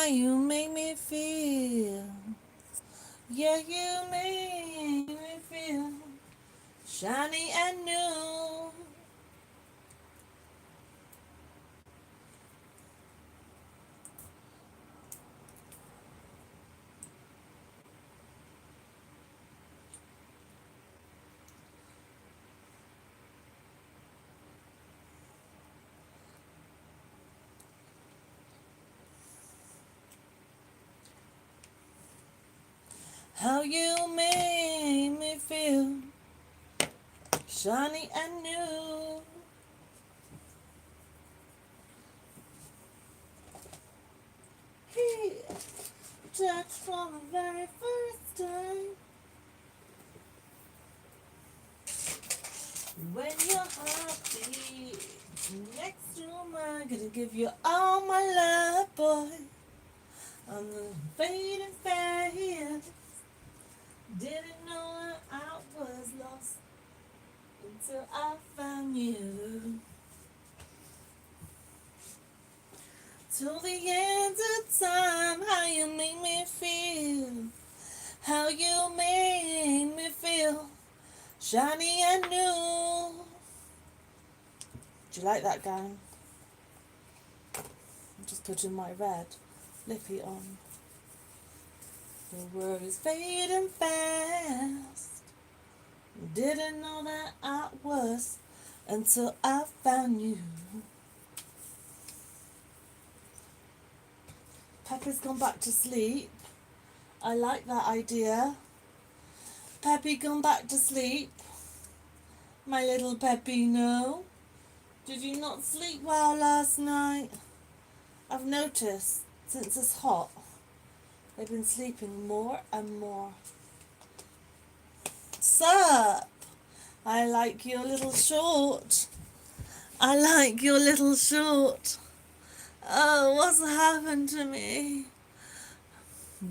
how you make me feel. Yeah, you make me feel shiny and new. How you make me feel shiny and new. Here, touch for the very first time. When your heart beats next to mine, gonna give you all my love, boy. I'm the fading fast. Didn't know I was lost until I found you. Till the end of time, how you make me feel. How you make me feel shiny and new. Do you like that gown? I'm just putting my red lippy on. The world is fading fast. Didn't know that I was until I found you. Peppy's gone back to sleep. I like that idea. Peppy gone back to sleep. My little Peppy, no. Did you not sleep well last night? I've noticed since it's hot, they've been sleeping more and more. Sup? I like your little short. I like your little short. Oh, what's happened to me?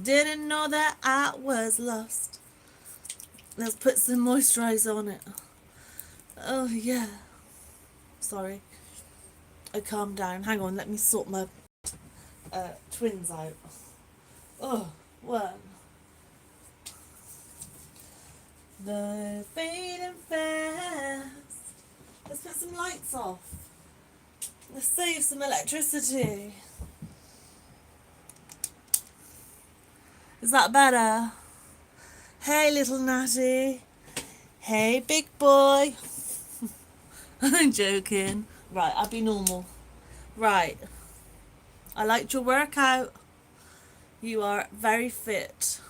Didn't know that I was lost. Let's put some moisturizer on it. Oh, yeah. Sorry. I calmed down. Hang on, let me sort my twins out. Oh, one. The fading fast. Let's put some lights off. Let's save some electricity. Is that better? Hey, little Natty. Hey, big boy. I'm joking. Right, I'll be normal. Right. I liked your workout. You are very fit.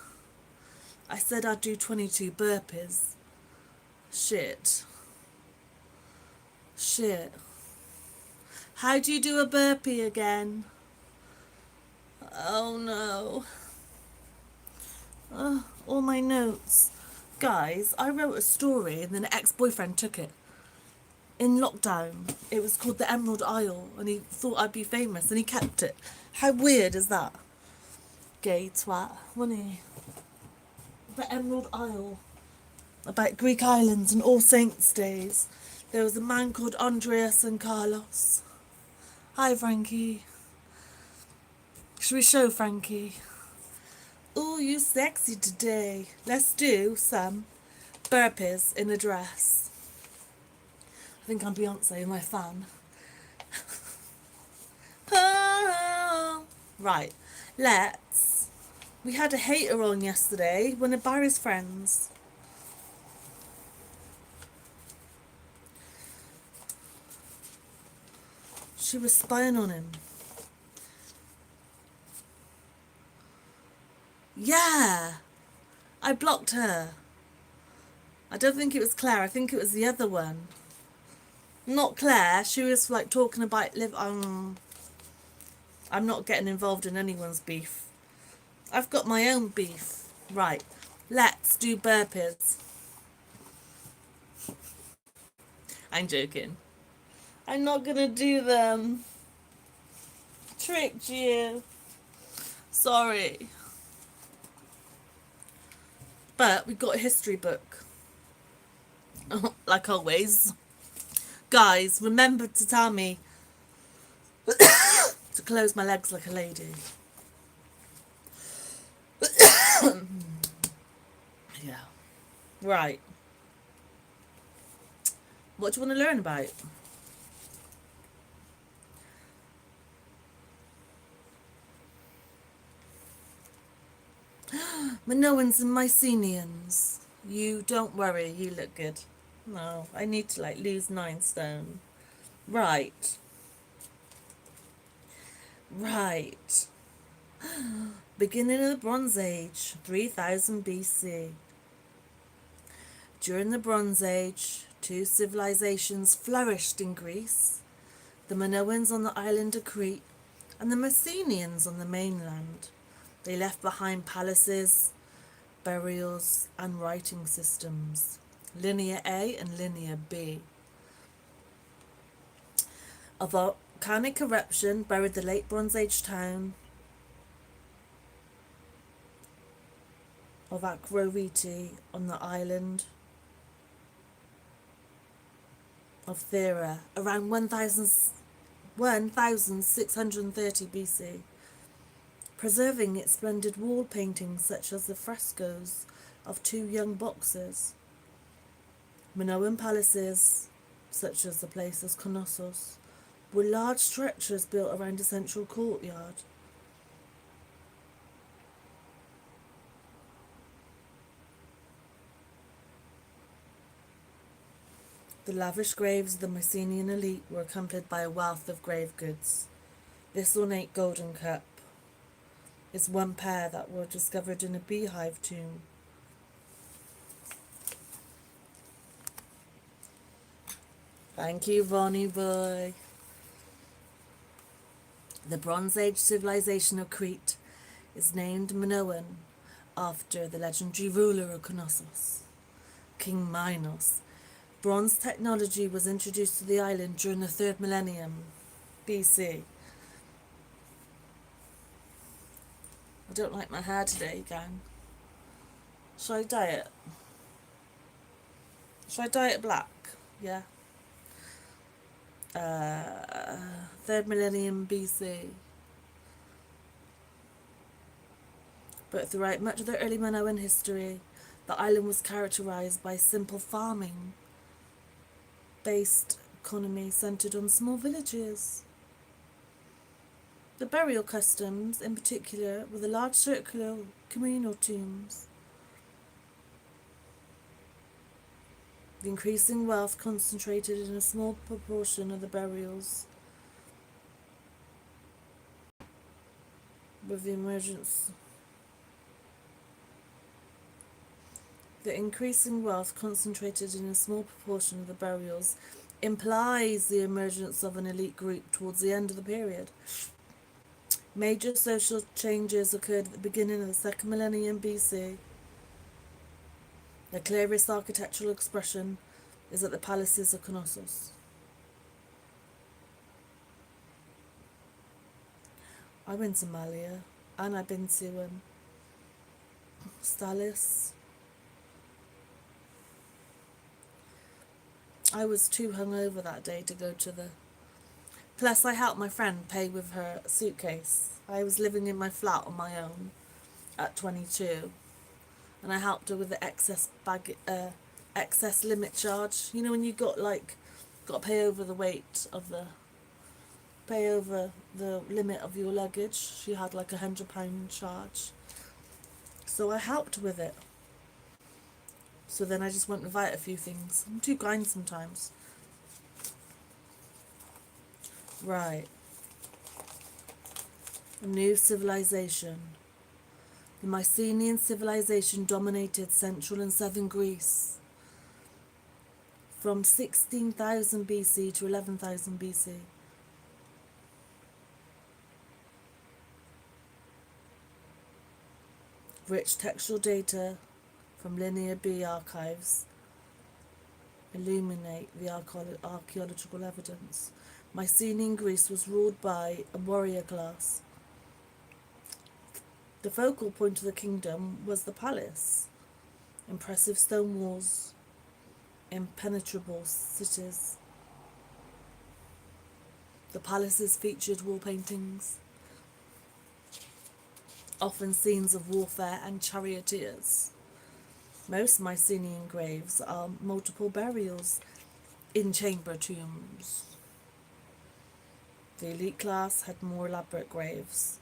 I said I'd do 22 burpees. Shit. How do you do a burpee again? Oh no. All my notes. Guys, I wrote a story and then an ex-boyfriend took it. In lockdown. It was called The Emerald Isle and he thought I'd be famous and he kept it. How weird is that? Gay twat, wasn't he? The Emerald Isle. About Greek islands and All Saints days. There was a man called Andreas and Carlos. Hi, Frankie. Should we show Frankie? Ooh, you sexy today. Let's do some burpees in a dress. I think I'm Beyonce, my fan. Oh. Right, let's. We had a hater on yesterday, one of Barry's friends. She was spying on him. Yeah, I blocked her. I don't think it was Claire. I think it was the other one. Not Claire. She was like talking about I'm not getting involved in anyone's beef. I've got my own beef. Right. Let's do burpees. I'm joking. I'm not gonna do them. Tricked you. Sorry. But we got a history book. Like always. Guys, remember to tell me to close my legs like a lady. Yeah. Right. What do you want to learn about? Minoans and Mycenaeans. You don't worry, you look good. No, I need to like lose 9 stone. Right. Right. Beginning of the Bronze Age, 3000 BC. During the Bronze Age, 2 civilizations flourished in Greece: the Minoans on the island of Crete and the Mycenaeans on the mainland. They left behind palaces, burials, and writing systems. Linear A and Linear B. A volcanic eruption buried the late Bronze Age town of Akrorite on the island of Thera around 1630 BC, preserving its splendid wall paintings such as the frescoes of 2 young boxers. Minoan palaces, such as the places Knossos, were large structures built around a central courtyard. The lavish graves of the Mycenaean elite were accompanied by a wealth of grave goods. This ornate golden cup is one pair that were discovered in a beehive tomb. Thank you, Vonnie boy. The Bronze Age civilization of Crete is named Minoan after the legendary ruler of Knossos, King Minos. Bronze technology was introduced to the island during the 3rd millennium BC. I don't like my hair today, gang. Should I dye it? Should I dye it black? Yeah. 3rd millennium BC. But throughout much of the early Minoan history, the island was characterized by simple farming based economy centered on small villages. The burial customs, in particular, were the large circular communal tombs. The increasing wealth concentrated in a small proportion of the burials. With the increasing wealth concentrated in a small proportion of the burials implies the emergence of an elite group towards the end of the period. Major social changes occurred at the beginning of the 2nd millennium BC. The clearest architectural expression is at the palaces of Knossos. I went to Malia and I've been to Stalis. I was too hungover that day to go to the... Plus, I helped my friend pay with her suitcase. I was living in my flat on my own at 22, and I helped her with the excess limit charge. You know when you got to pay over the weight of pay over the limit of your luggage. She had like £100 charge, so I helped with it. So then I just went without a few things. I'm too kind sometimes. Right. A new civilization. The Mycenaean civilization dominated central and southern Greece from 16,000 BC to 11,000 BC. Rich textual data from Linear B archives illuminate the archaeological evidence. Mycenaean Greece was ruled by a warrior class. The focal point of the kingdom was the palace. Impressive stone walls, impenetrable cities. The palaces featured wall paintings, often scenes of warfare and charioteers. Most Mycenaean graves are multiple burials in chamber tombs. The elite class had more elaborate graves.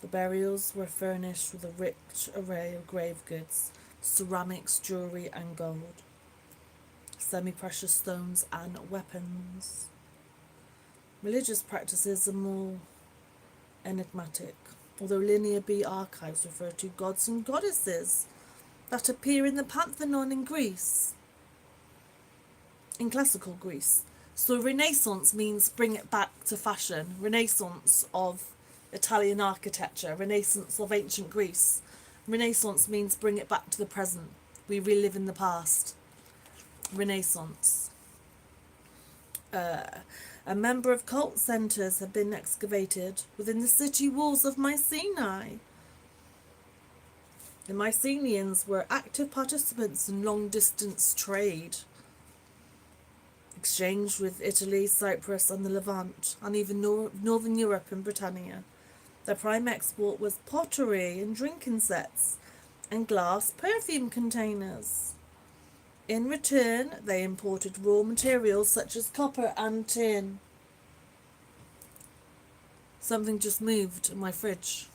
The burials were furnished with a rich array of grave goods, ceramics, jewellery and gold, semi-precious stones and weapons. Religious practices are more enigmatic, although Linear B archives refer to gods and goddesses that appear in the Pantheon in Greece, in classical Greece. So Renaissance means bring it back to fashion. Renaissance of Italian architecture, Renaissance of ancient Greece. Renaissance means bring it back to the present. We relive in the past. Renaissance. A member of cult centres had been excavated within the city walls of Mycenae. The Mycenaeans were active participants in long-distance trade, exchange with Italy, Cyprus and the Levant, and even Northern Europe and Britannia. Their prime export was pottery and drinking sets and glass perfume containers. In return, they imported raw materials such as copper and tin. Something just moved in my fridge.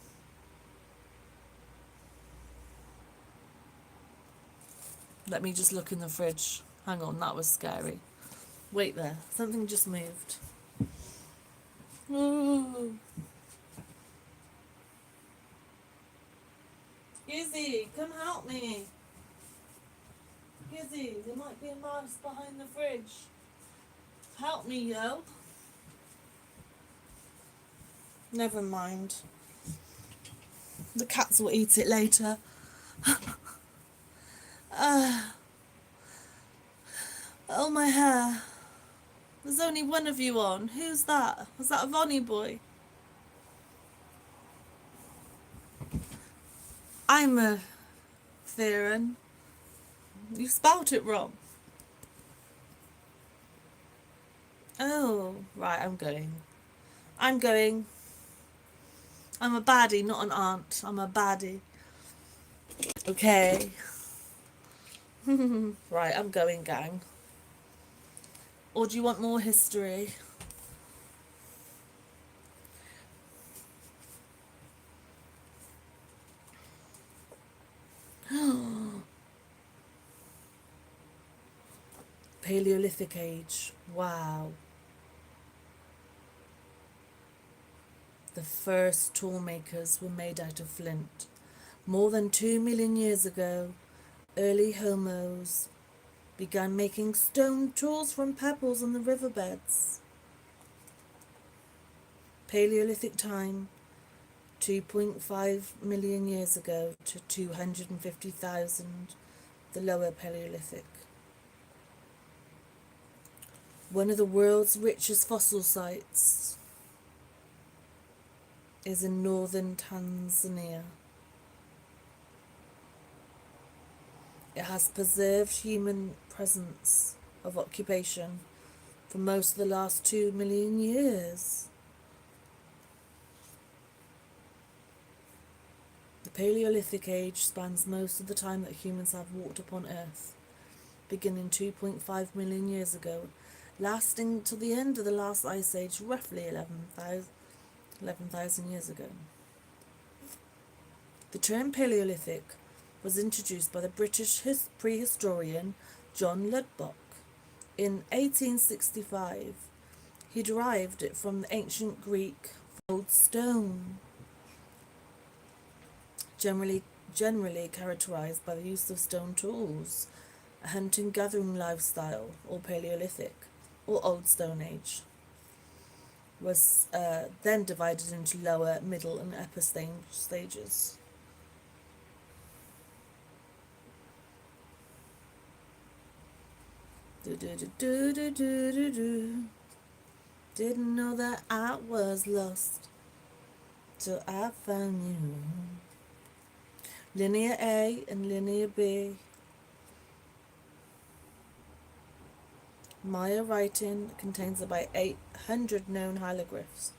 Let me just look in the fridge. Hang on, that was scary. Wait there, something just moved. Ooh. Izzy, come help me. Izzy, there might be a mouse behind the fridge. Help me, yo. Never mind. The cats will eat it later. Oh, my hair. There's only one of you on. Who's that? Was that a Vonnie boy? I'm a Theron. You spelt it wrong. Oh, right, I'm going. I'm a baddie, not an aunt. I'm a baddie. Okay. Right, I'm going, gang. Or do you want more history? Paleolithic age. Wow. The first tool makers were made out of flint. More than 2 million years ago, early homos began making stone tools from pebbles on the riverbeds. Paleolithic time, 2.5 million years ago to 250,000, the lower Paleolithic. One of the world's richest fossil sites is in northern Tanzania. It has preserved human presence of occupation for most of the last 2 million years. The Paleolithic age spans most of the time that humans have walked upon Earth, beginning 2.5 million years ago, lasting till the end of the last ice age, roughly 11,000 years ago. The term Paleolithic was introduced by the British prehistorian John Lubbock in 1865. He derived it from the ancient Greek old stone, generally characterized by the use of stone tools, a hunting-gathering lifestyle, or Paleolithic, or Old Stone Age, was then divided into lower, middle and upper stages. Didn't know that I was lost till I found you. Linear A and Linear B. Maya writing contains about 800 known hieroglyphs.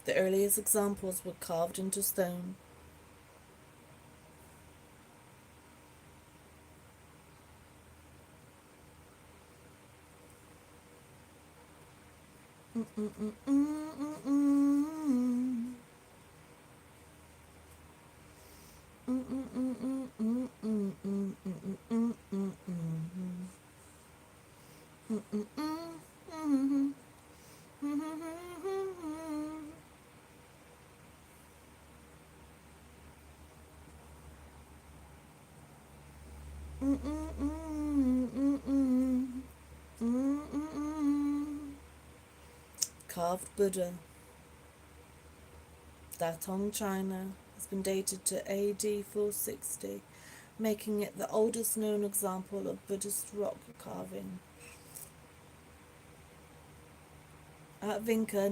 The earliest examples were carved into stone. Carved Buddha. Datong, China, has been dated to AD 460, making it the oldest known example of Buddhist rock carving. At Vinca,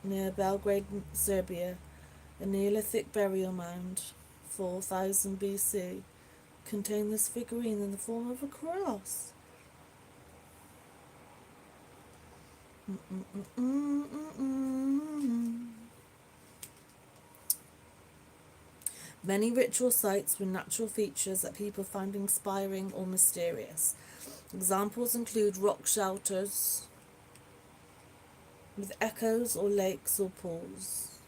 near Belgrade, Serbia, a Neolithic burial mound, 4000 BC, contained this figurine in the form of a cross. Many ritual sites were natural features that people found inspiring or mysterious. Examples include rock shelters with echoes or lakes or pools.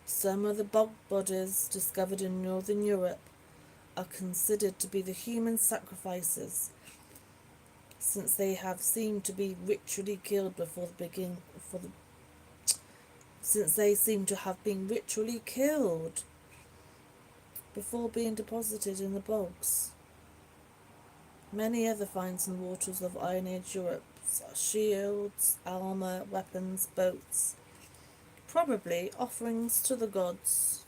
Some of the bog bodies discovered in northern Europe are considered to be the human sacrifices, since they have seemed to be ritually killed since they seem to have been ritually killed before being deposited in the bogs. Many other finds in the waters of Iron Age Europe are shields, armour, weapons, boats, probably offerings to the gods.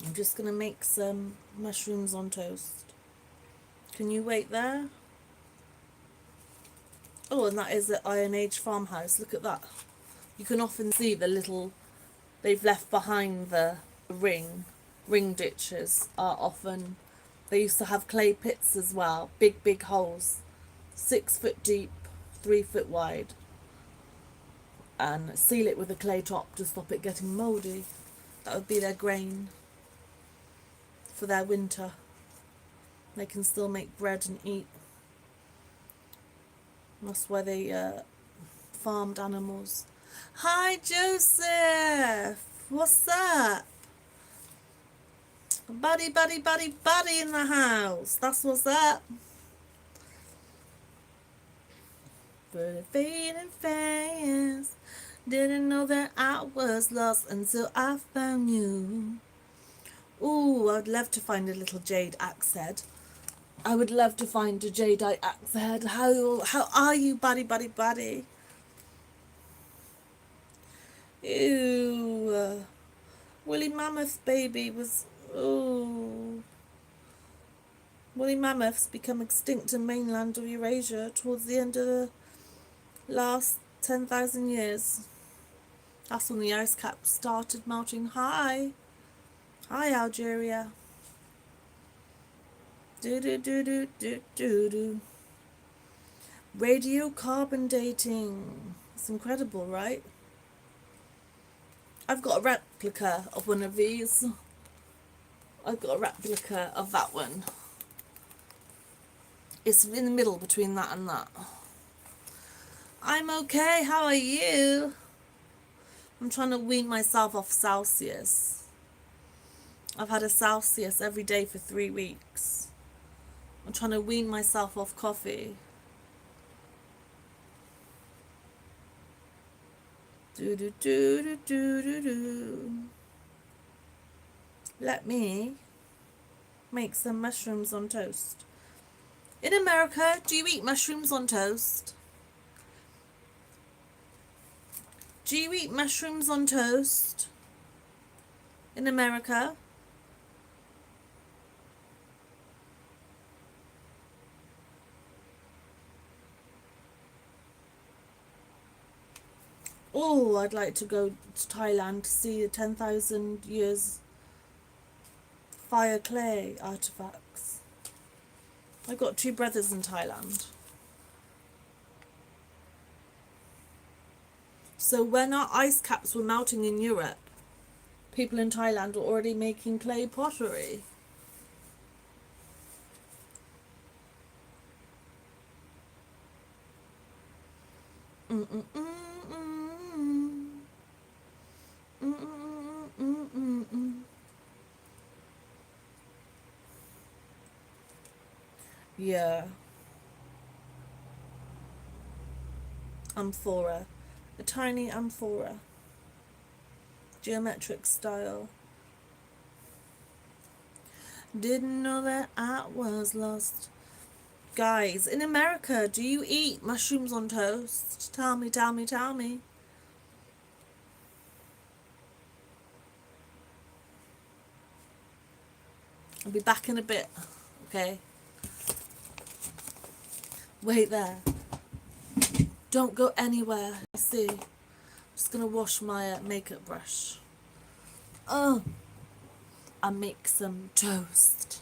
I'm just going to make some mushrooms on toast. Can you wait there? Oh, and that is the Iron Age farmhouse. Look at that. You can often see the little they've left behind the ring ditches are often, they used to have clay pits as well, big holes, 6 foot deep, 3 foot wide, and seal it with a clay top to stop it getting mouldy. That would be their grain for their winter. They can still make bread and eat. That's why they farmed animals. Hi Joseph, what's up? Buddy in the house. That's what's up. But fading fast. Didn't know that I was lost until I found you. Ooh, I'd love to find a little jade axe head. I would love to find a jadeite axe head. How are you, buddy? Ew. Woolly mammoth baby was... Ooh. Woolly mammoths become extinct in mainland of Eurasia towards the end of the last 10,000 years. That's when the ice cap started melting. Hi Algeria. Do. Radiocarbon dating. It's incredible, right? I've got a replica of one of these. I've got a replica of that one. It's in the middle between that and that. I'm okay, how are you? I'm trying to wean myself off Celsius. I've had a Celsius every day for 3 weeks. I'm trying to wean myself off coffee. Do. Let me make some mushrooms on toast. In America, do you eat mushrooms on toast? Do you eat mushrooms on toast? In America? Oh, I'd like to go to Thailand to see the 10,000 years fire clay artifacts. I've got two brothers in Thailand. So when our ice caps were melting in Europe, people in Thailand were already making clay pottery. Yeah, amphora. A tiny amphora. Geometric style. Didn't know that I was lost. Guys, in America, do you eat mushrooms on toast? Tell me, tell me, tell me. I'll be back in a bit, okay? Wait there. Don't go anywhere. I see. I'm just gonna wash my makeup brush. Oh, I make some toast.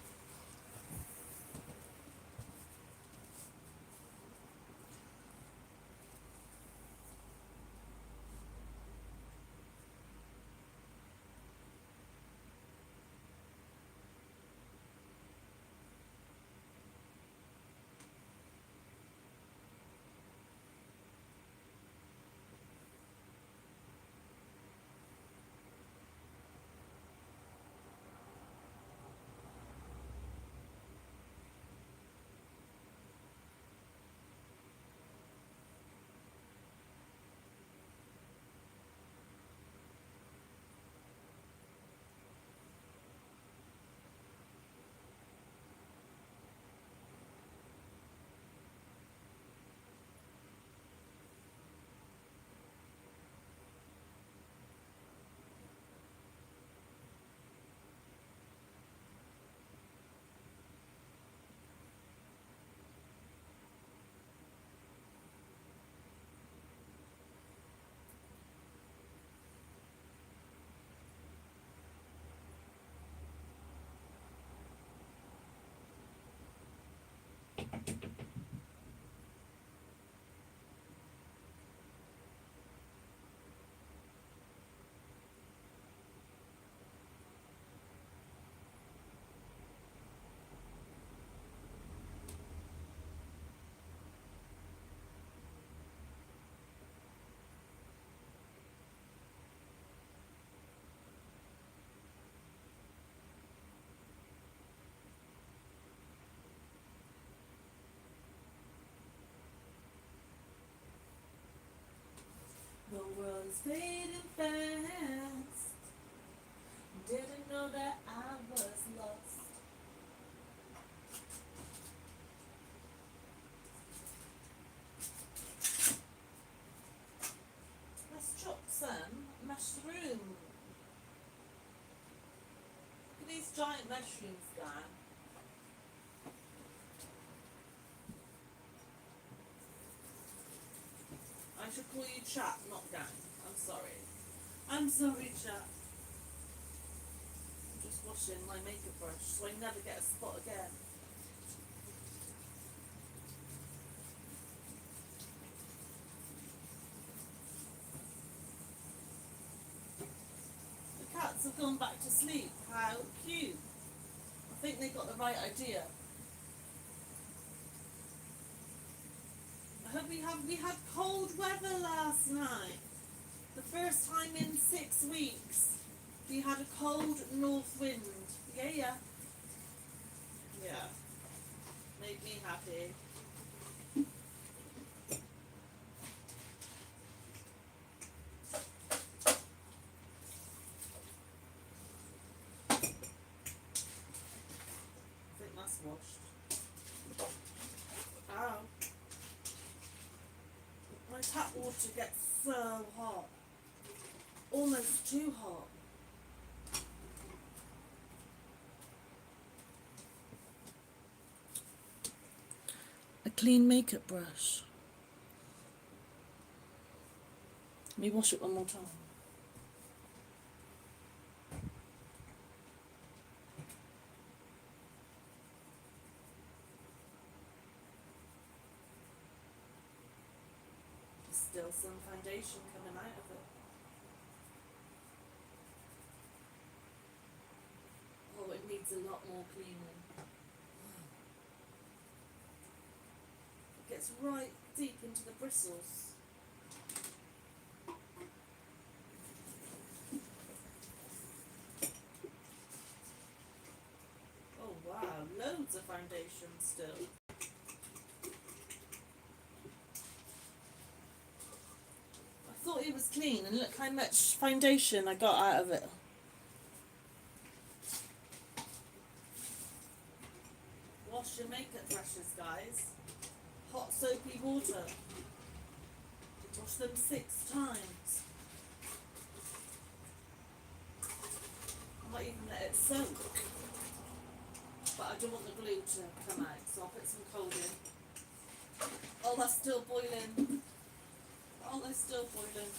The world is fading fast. Didn't know that I was lost. Let's chop some mushroom. Look at these giant mushrooms, guys. I should call you chat, not gang. I'm sorry. I'm sorry, chat. I'm just washing my makeup brush so I never get a spot again. The cats have gone back to sleep. How cute. I think they got the right idea. I hope we had cold weather last night. The first time in 6 weeks we had a cold north wind. Yeah. Yeah. Made me happy. I think that's washed. Ow. My tap water gets so hot. Almost too hot. A clean makeup brush. me wash it one more time. There's still some foundation coming out of it. Oh, it needs a lot more cleaning. It gets right deep into the bristles. Oh wow, loads of foundation still. I thought it was clean, and look how much foundation I got out of it. Wash your makeup brushes, guys. Hot soapy water. Wash them 6 times. I might even let it soak. But I don't want the glue to come out, so I'll put some cold in. Oh, that's still boiling. Oh, they're still boiling.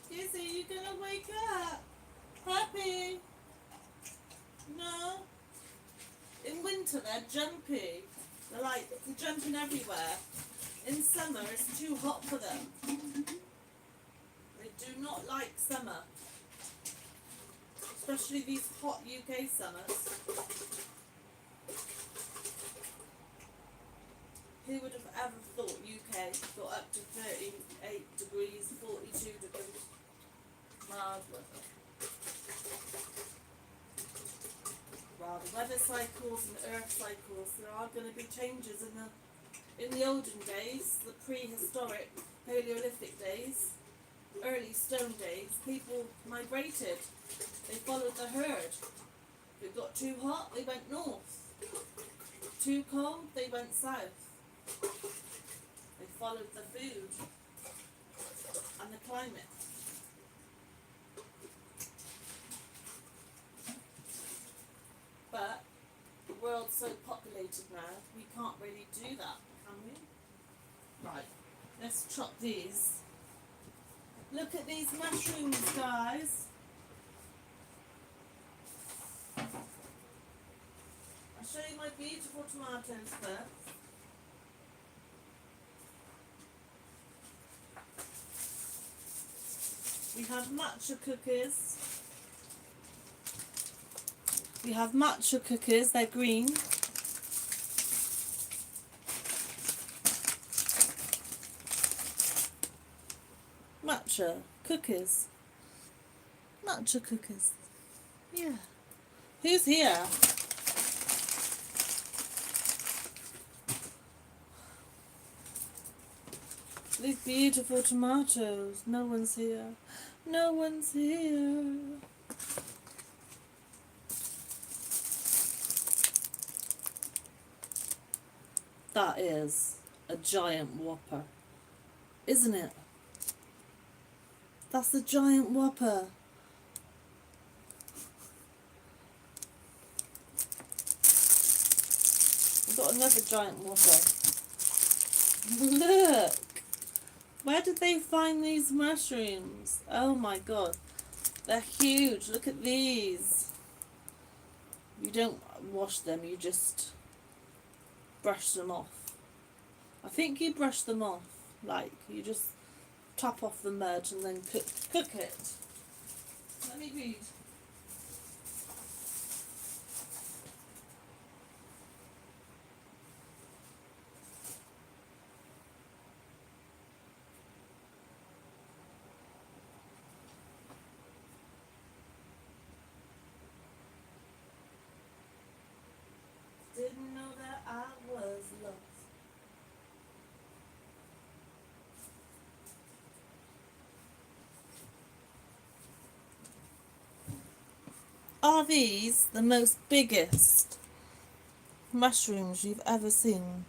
Kizzy, you gonna wake up? Happy? No? In winter they're jumpy. They're jumping everywhere. In summer it's too hot for them. They do not like summer. Especially these hot UK summers. Who would have ever thought UK got up to 38 degrees, 42 degrees? Mild weather. Well, the weather cycles and earth cycles, there are going to be changes in the olden days, the prehistoric Paleolithic days, early stone days. People migrated. They followed the herd. If it got too hot, they went north. Too cold, they went south. They followed the food and the climate. But the world's so populated now, we can't really do that, can we? Right, let's chop these. Look at these mushrooms, guys. I'll show you my beautiful tomatoes first. We have matcha cookies. We have matcha cookies, they're green. Matcha cookies. Matcha cookies. Yeah. Who's here? These beautiful tomatoes. No one's here. No one's here. That is a giant whopper, isn't it? That's a giant whopper. We've got another giant whopper. Look! Where did they find these mushrooms? Oh my god. They're huge. Look at these. You don't wash them, you just brush them off. I think you brush them off. Like, you just tap off the mud and then cook it. Let me read. Didn't know that I was lost. Are these the most biggest mushrooms you've ever seen?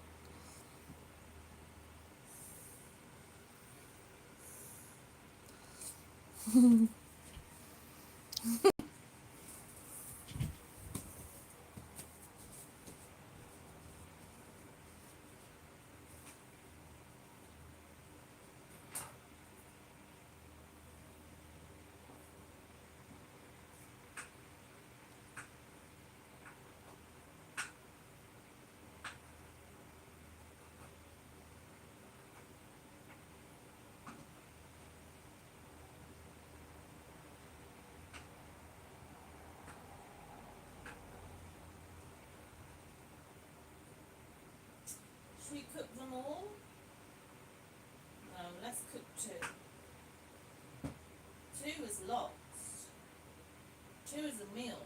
Two is a meal,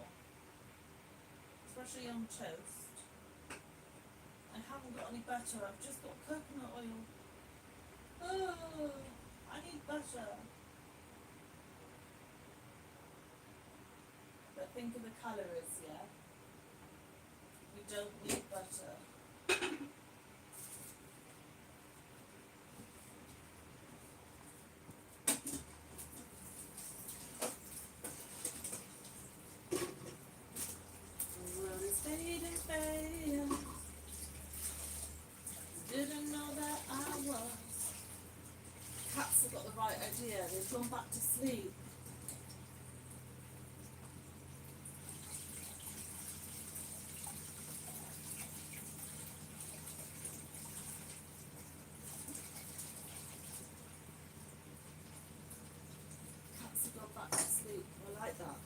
especially on toast. I haven't got any butter, I've just got coconut oil. Oh, I need butter. But think of the calories, yeah? We don't need butter. World is fading fast. Didn't know that I was. Cats have got the right idea, they've gone back to sleep. Cats have gone back to sleep. I like that.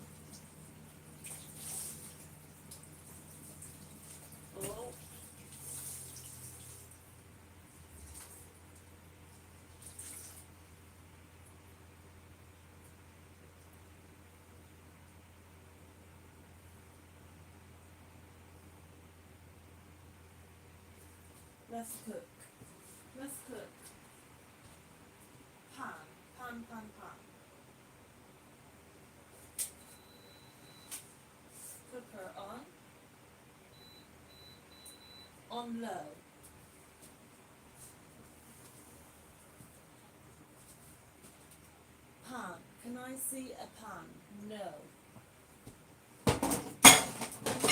Oh. Let's cook. Let's cook. Pan. Pan, pan, pan. Cooker on. On low. Pan. Can I see a pan? No.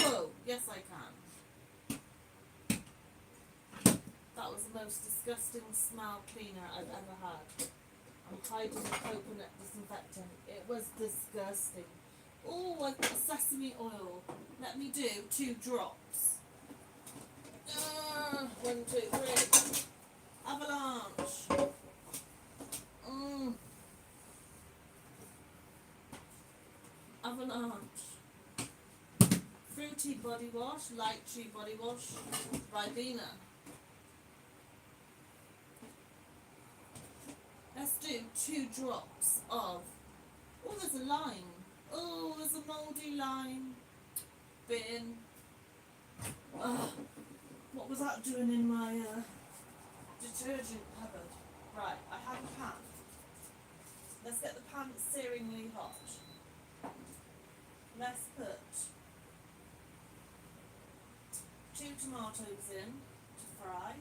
Oh, yes I can. That was the most disgusting smell cleaner I've ever had. I'm hiding the coconut disinfectant. It was disgusting. Oh, I've got sesame oil. Let me do 2 drops. 1, 2, 3. Avalanche. Avalanche. Fruity body wash, lychee body wash, Ribena. Let's do 2 drops of, oh there's a lime, oh there's a mouldy lime bin. What was that doing in my detergent cupboard? Right, I have a pan. Let's get the pan searingly hot. Let's put 2 tomatoes in to fry.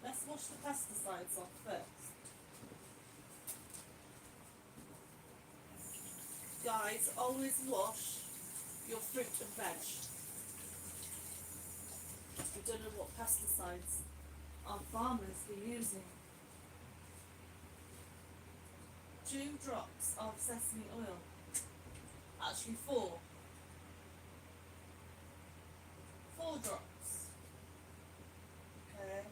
Let's wash the pesticides off first. Guys, always wash your fruit and veg. I don't know what pesticides our farmers were using. 2 drops of sesame oil. Actually 4. 4 drops. Okay.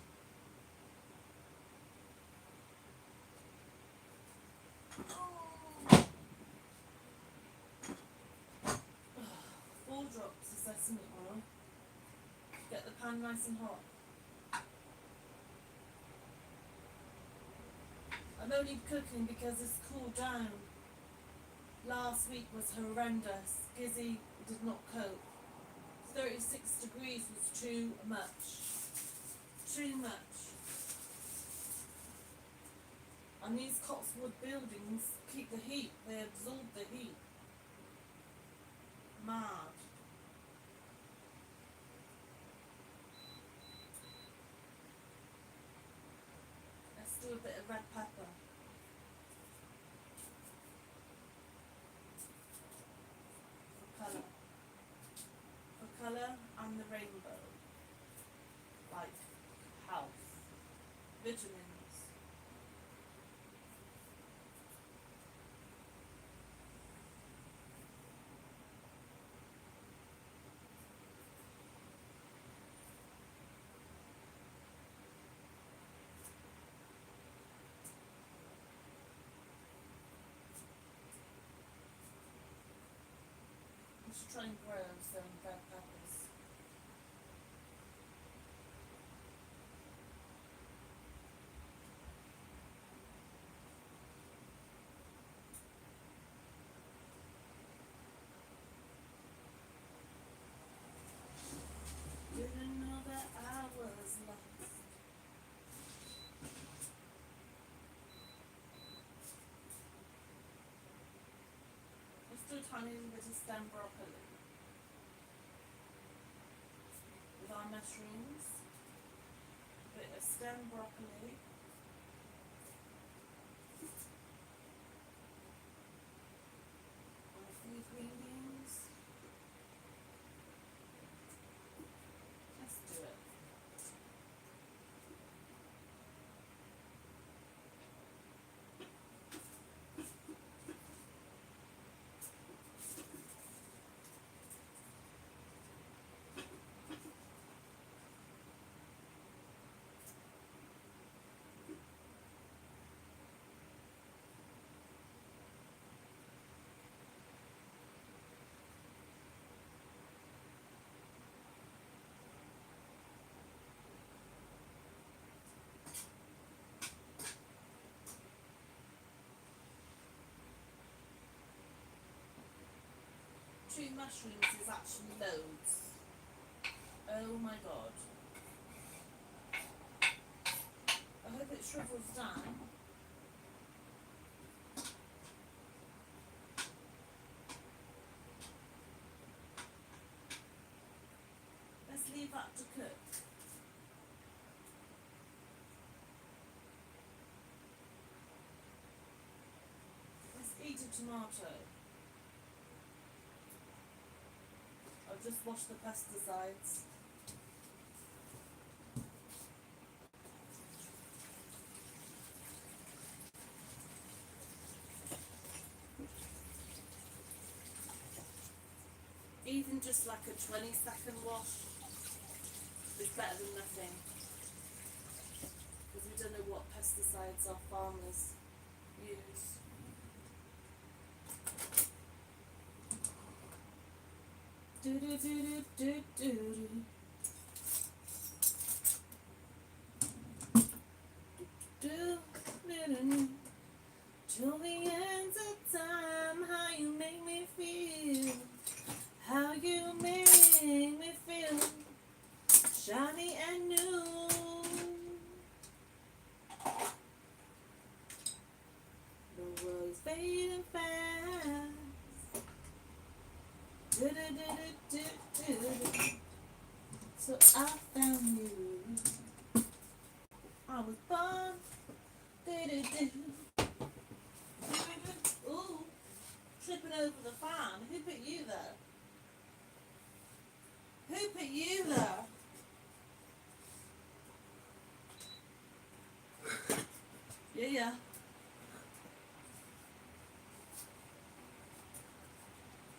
4 drops of sesame oil. Get the pan nice and hot. I'm only cooking because it's cooled down. Last week was horrendous. Gizzy did not cope. 36 degrees was too much. Too much. And these Cotswold buildings keep the heat. They absorb the heat. Mad. Let's do a bit of red pepper. For colour. For colour and the rainbow. Like health. Vitamins. We should try and grow some red peppers. tiny bit of stem broccoli with our mushrooms, a bit of stem broccoli, and a few green beans. Let's do it. Two mushrooms is actually loads. Oh my god. I hope it shrivels down. Let's leave that to cook. Let's eat a tomato. I'll just wash the pesticides. Even just like a 20-second wash is better than nothing. Because we don't know what pesticides our farmers use. Do do do do do do. Till the end of time, how you make me feel, how you make me feel, shiny and new. The world's fading fast. Do, do, do, do, do, do. So I found you. I was born. Do, do, do. Ooh, tripping over the fan. Who put you there? Who put you there? Yeah.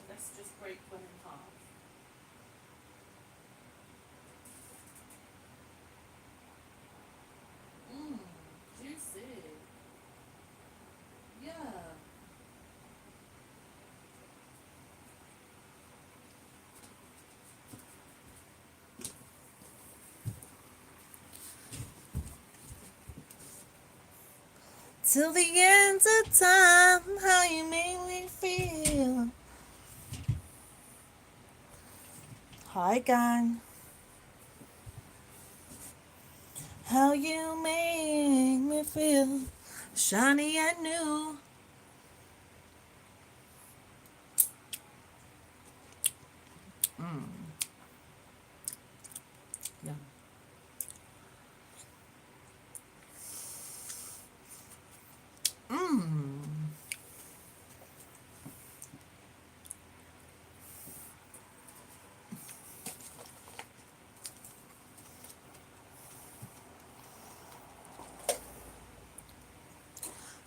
Let's just break one in half. Juicy. Yeah. Till the end of time, how you make me feel. Hi, gang. How you make me feel, shiny and new. Yeah.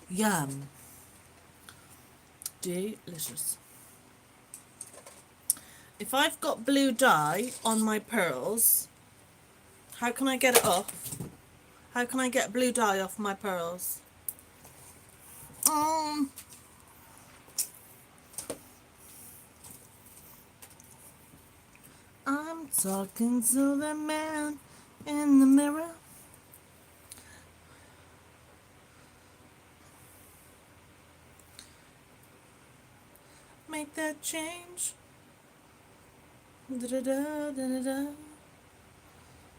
Yum. Delicious. If I've got blue dye on my pearls, how can I get it off? How can I get blue dye off my pearls? I'm talking to the man in the mirror. Make that change. Da-da-da-da-da-da.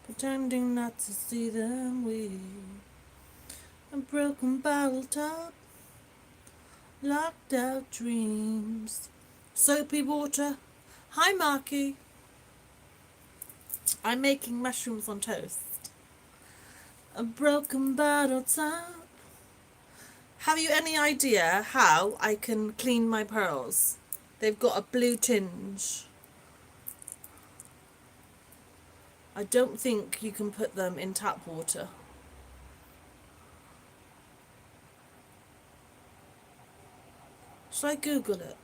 Pretending not to see them weep. A broken bottle top, locked out dreams. Soapy water. Hi, Marky. I'm making mushrooms on toast. A broken bottle top. Have you any idea how I can clean my pearls? They've got a blue tinge. I don't think you can put them in tap water. Should I Google it?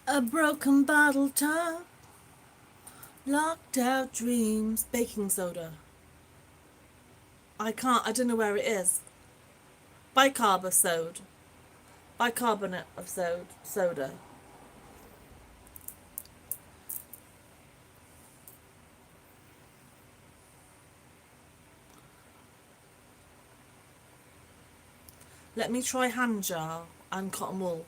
A broken bottle top, locked out dreams, baking soda. I don't know where it is. Bicarbonate of soda. Let me try hand jar and cotton wool.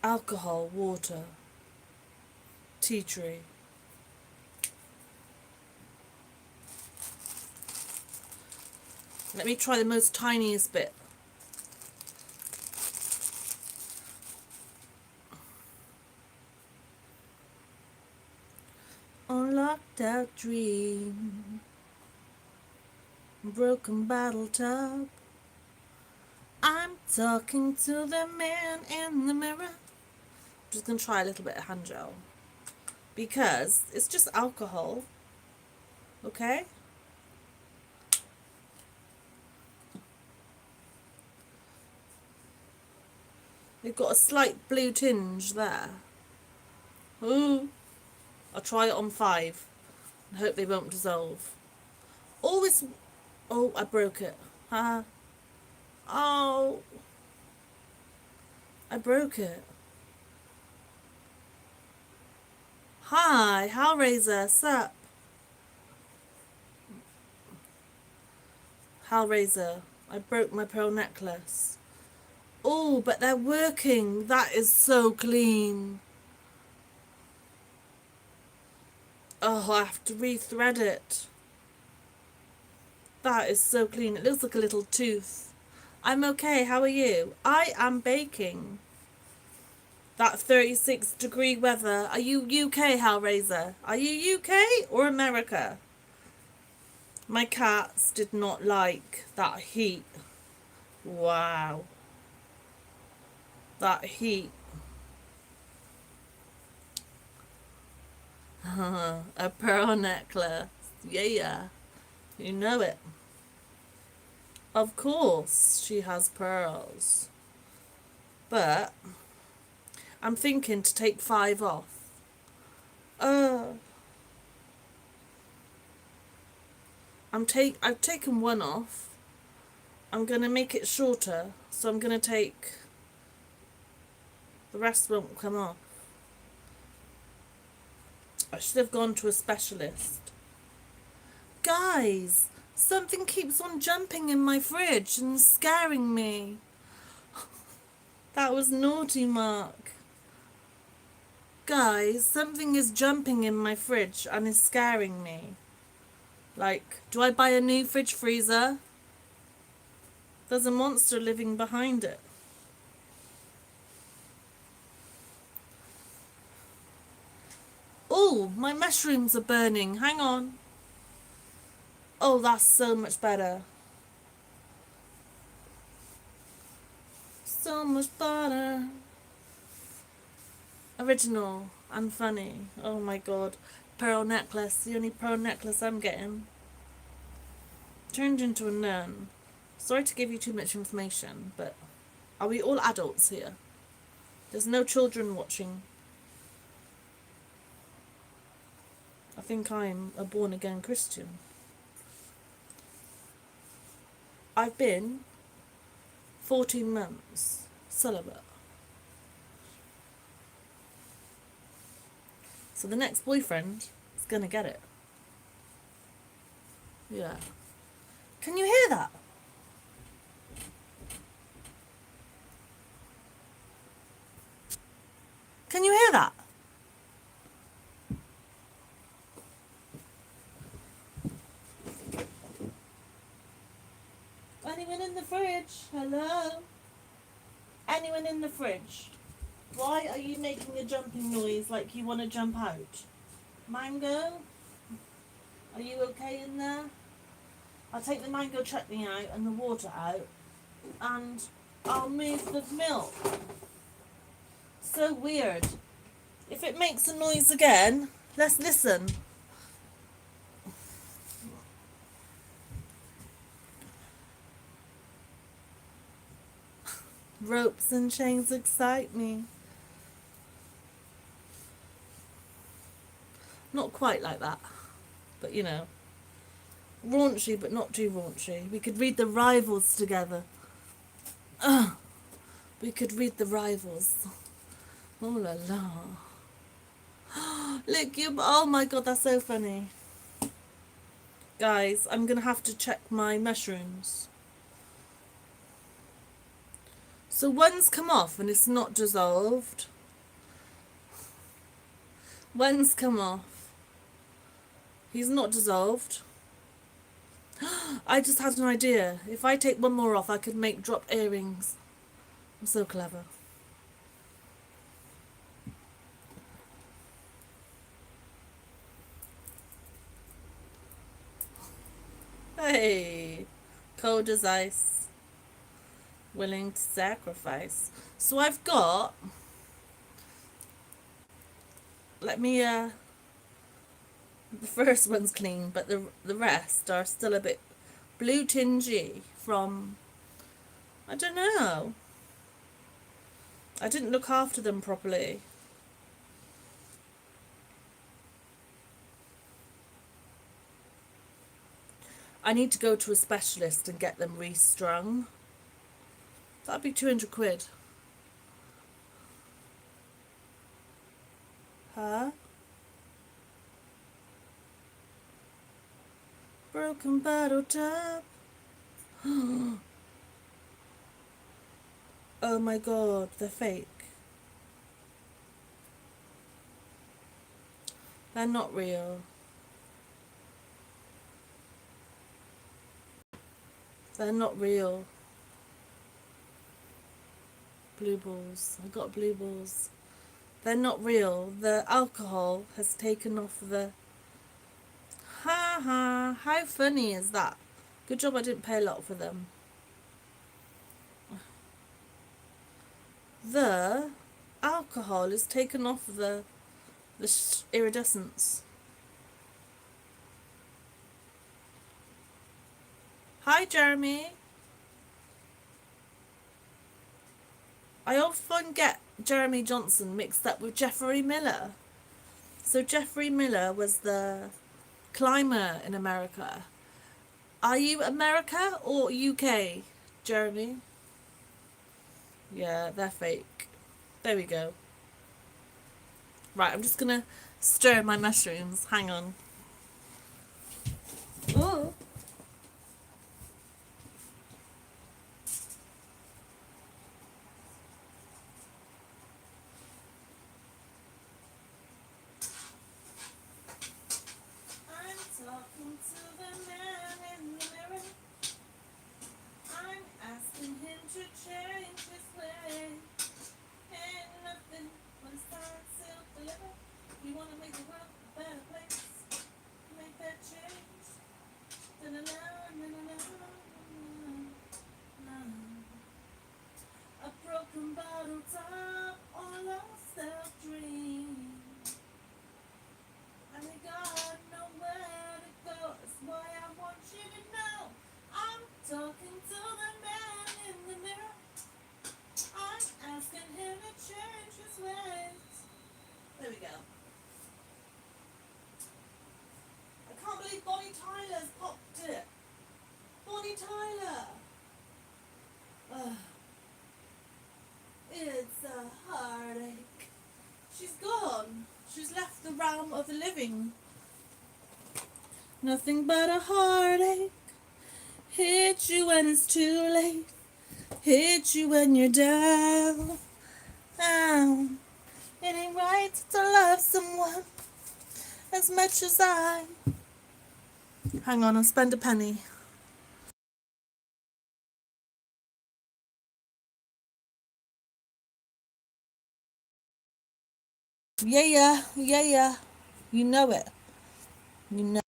Alcohol, water, tea tree. Let me try the most tiniest bit. Unlocked out dream, broken bottle top. I'm talking to the man in the mirror. Just gonna try a little bit of hand gel because it's just alcohol. Okay. They've got a slight blue tinge there. Ooh. I'll try it on 5 and hope they won't dissolve. Always. Oh, I broke it. Haha. Oh. I broke it. Hi, Hellraiser, sup? Hellraiser, I broke my pearl necklace. Oh, but they're working. That is so clean. Oh, I have to rethread it. That is so clean. It looks like a little tooth. I'm okay. How are you? I am baking. That 36-degree weather. Are you UK, Hellraiser? Are you UK or America? My cats did not like that heat. Wow. That heat. A pearl necklace. Yeah. You know it. Of course she has pearls. But I'm thinking to take 5 off. I've taken 1 off. I'm gonna make it shorter, so I'm gonna take the rest won't come off. I should have gone to a specialist. Guys, something keeps on jumping in my fridge and scaring me. That was naughty, Mark. Guys, something is jumping in my fridge and is scaring me. Like, do I buy a new fridge freezer? There's a monster living behind it. Oh, my mushrooms are burning. Hang on. Oh, that's so much better. So much better. Original and funny. Oh my god. Pearl necklace. The only pearl necklace I'm getting. Turned into a nun. Sorry to give you too much information, but are we all adults here? There's no children watching. I think I'm a born-again Christian. I've been 14 months celibate. So the next boyfriend is gonna get it. Yeah. Can you hear that? Can you hear that? Anyone in the fridge? Hello? Anyone in the fridge? Why are you making a jumping noise like you want to jump out? Mango? Are you okay in there? I'll take the mango chutney out and the water out, and I'll move the milk. So weird. If it makes a noise again, let's listen. Ropes and chains excite me. Not quite like that, but you know. Raunchy, but not too raunchy. We could read the rivals together. We could read the rivals. Oh la la. Look, you. Oh my god, that's so funny. Guys, I'm gonna have to check my mushrooms. So one's come off and it's not dissolved. One's come off. He's not dissolved. I just had an idea. If I take one more off, I could make drop earrings. I'm so clever. Hey, cold as ice, willing to sacrifice. So I've got, let me, the first one's clean, but the rest are still a bit blue tingy from, I don't know. I didn't look after them properly. I need to go to a specialist and get them restrung. That'd be 200 quid. Huh? Broken bottle top. Oh my god, they're fake. They're not real. They're not real. Blue balls. I got blue balls. They're not real. The alcohol has taken off the... Ha ha. How funny is that? Good job I didn't pay a lot for them. The alcohol has taken off the iridescence. Hi, Jeremy. I often get Jeremy Johnson mixed up with Jeffrey Miller. So Jeffrey Miller was the climber in America. Are you America or UK, Jeremy? Yeah, they're fake. There we go. Right, I'm just gonna stir my mushrooms. Hang on. Oh. I'm talking to the man in the mirror. I'm asking him to change his way. Ain't nothing but it's time to deliver. You wanna make the world a better place? Make that change. A broken bottle top or a lost self-dream. And we got nowhere to go. That's why I want you to know I'm talking to the man in the mirror. I'm asking him to change his ways. There we go. I can't believe Bonnie Tyler's popped it. Bonnie Tyler. It's a heartache. She's gone. She's left the realm of the living. Nothing but a heartache. Hit you when it's too late. Hit you when you're down. Down. It ain't right to love someone as much as I. Hang on, I'll spend a penny. Yeah, yeah, yeah, yeah. You know it. You know.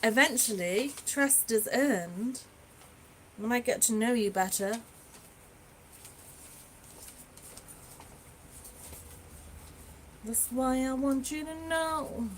Eventually, trust is earned when I get to know you better. That's why I want you to know.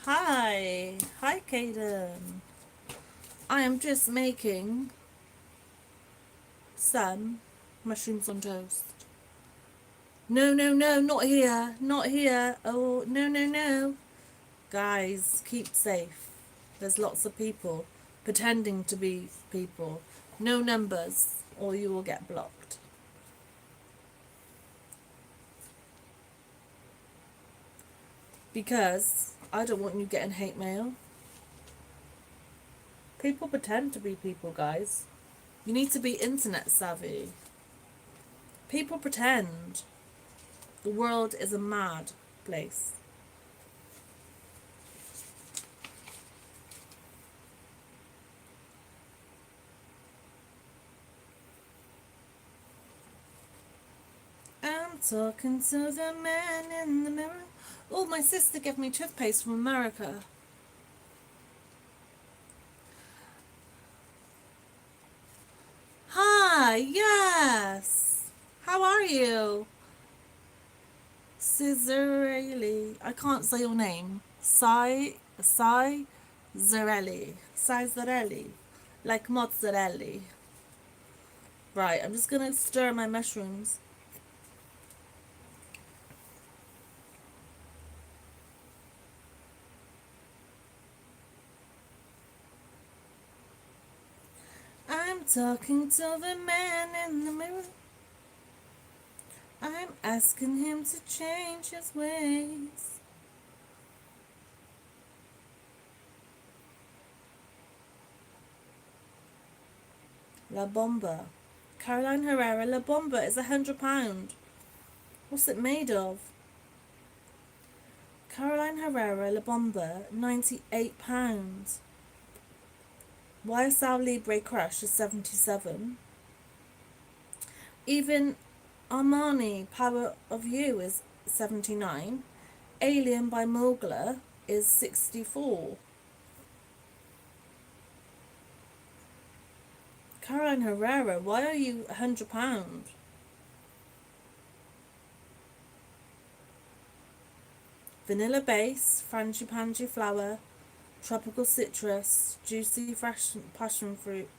Hi. Hi, Caden. I am just making some mushrooms on toast. No, no, no, not here. Not here. Oh, no, no, no. Guys, keep safe. There's lots of people pretending to be people. No numbers, or you will get blocked. Because I don't want you getting hate mail. People pretend to be people, guys. You need to be internet savvy. People pretend. The world is a mad place. I'm talking to the man in the mirror. Oh, my sister gave me toothpaste from America. Hi, yes. How are you? Cesarelli. I can't say your name. Zarelli. Zarelli. Like mozzarella. Right, I'm just gonna stir my mushrooms. I'm talking to the man in the mirror. I'm asking him to change his ways. La Bomba. Caroline Herrera La Bomba is £100. What's it made of? Caroline Herrera La Bomba, £98. YSL Libre Crush is 77. Even Armani Power of You is 79. Alien by Mugler is 64. Caroline Herrera, why are you £100? Vanilla base, frangipani flower, tropical citrus, juicy fresh passion fruit.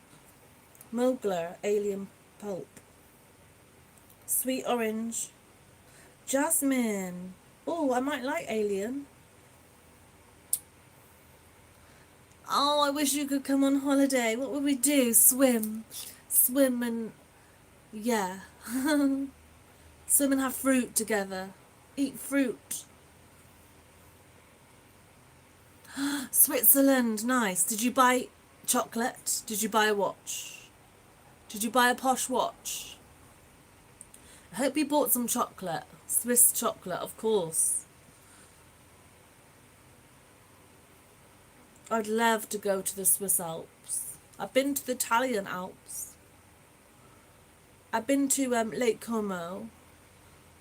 Mogler, alien pulp. Sweet orange. Jasmine. Oh, I might like alien. Oh, I wish you could come on holiday. What would we do? Swim. Swim and... yeah. Swim and have fruit together. Eat fruit. Switzerland, nice. Did you buy chocolate? Did you buy a watch? Did you buy a posh watch? I hope you bought some chocolate. Swiss chocolate, of course. I'd love to go to the Swiss Alps. I've been to the Italian Alps. I've been to Lake Como,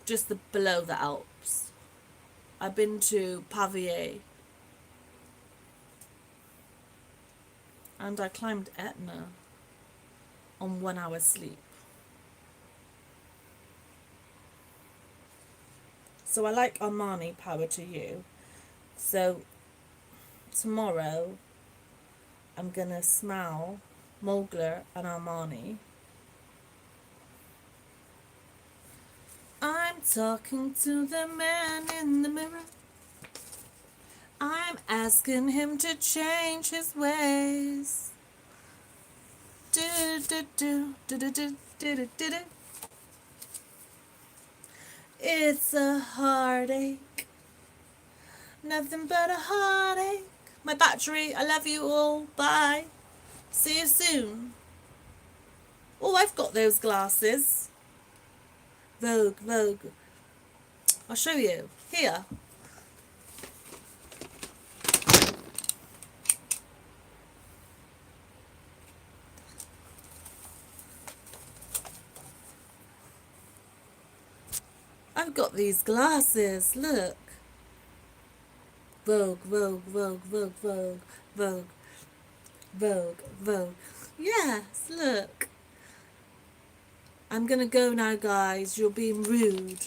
just below the Alps. I've been to Pavie. And I climbed Etna on 1 hour's sleep. So I like Armani, power to you. So tomorrow I'm gonna smell Mugler and Armani. I'm talking to the man in the mirror. I'm asking him to change his ways. Do do do do do do do do do. It's a heartache, nothing but a heartache. My battery, I love you all. Bye. See you soon. Oh, I've got those glasses. Vogue, Vogue. I'll show you. Here. I've got these glasses. Look. Vogue, Vogue, Vogue, Vogue, Vogue, Vogue, Vogue, Vogue. Yes, look. I'm gonna go now, guys. You're being rude.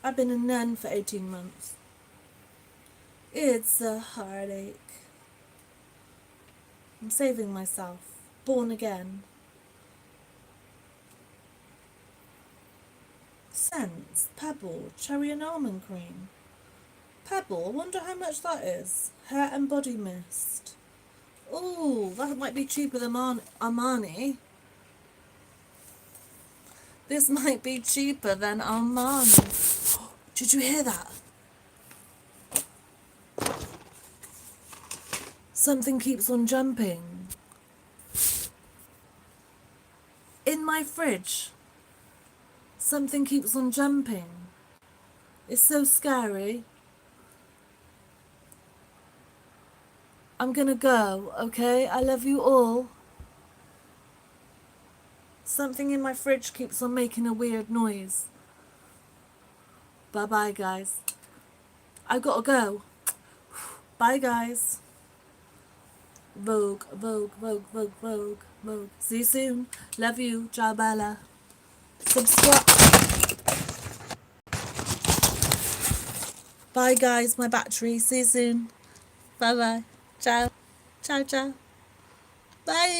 I've been a nun for 18 months. It's a heartache. I'm saving myself. Born again. Scents, Pebble, cherry and almond cream. Pebble, I wonder how much that is. Hair and body mist. Ooh, that might be cheaper than Armani. This might be cheaper than Armani. Did you hear that? Something keeps on jumping. In my fridge. Something keeps on jumping. It's so scary. I'm gonna go, okay? I love you all. Something in my fridge keeps on making a weird noise. Bye-bye, guys. I gotta go. Bye, guys. Vogue, Vogue, Vogue, Vogue, Vogue, Vogue. See you soon. Love you. Ciao, Bella. Subscribe. Bye, guys. My battery. See you soon. Bye-bye. Ciao. Ciao, ciao. Bye.